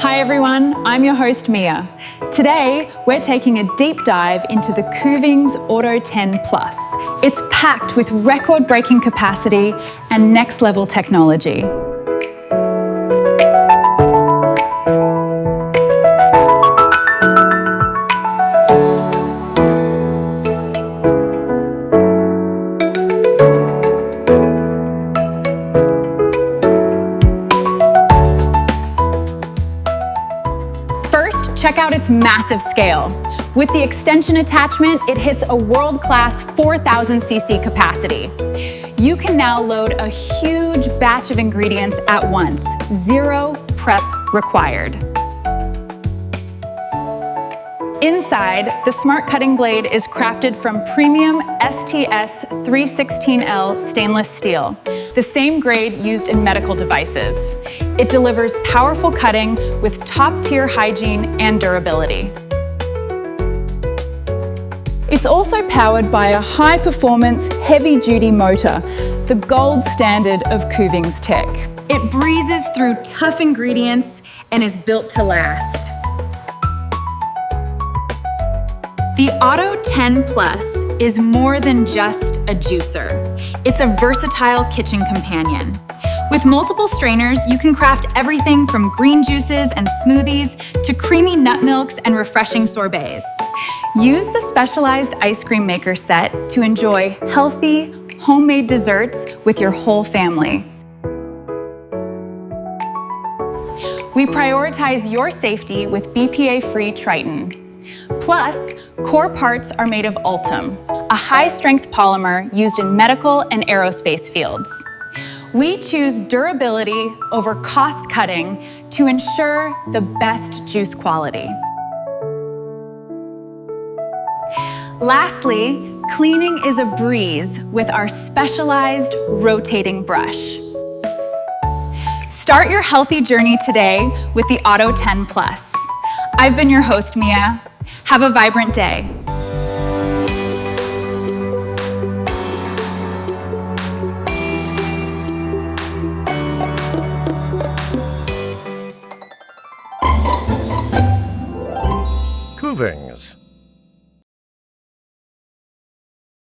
Hi everyone, I'm your host Mia. Today, we're taking a deep dive into the Kuvings AUTO10 Plus. It's packed with record-breaking capacity and next-level technology. First, check out its massive scale. With the extension attachment, it hits a world-class 4,000 cc capacity. You can now load a huge batch of ingredients at once, zero prep required. Inside, the smart cutting blade is crafted from premium STS 316L stainless steel, the same grade used in medical devices. It delivers powerful cutting with top-tier hygiene and durability. It's also powered by a high-performance, heavy-duty motor, the gold standard of Kuvings tech. It breezes through tough ingredients and is built to last. The AUTO10 Plus is more than just a juicer. It's a versatile kitchen companion. With multiple strainers, you can craft everything from green juices and smoothies to creamy nut milks and refreshing sorbets. Use the specialized ice cream maker set to enjoy healthy, homemade desserts with your whole family. We prioritize your safety with BPA-free Triton. Plus, core parts are made of Ultem, a high-strength polymer used in medical and aerospace fields. We choose durability over cost-cutting to ensure the best juice quality. Lastly, cleaning is a breeze with our specialized rotating brush. Start your healthy journey today with the AUTO10 Plus. I've been your host, Mia. Have a vibrant day. Kuvings.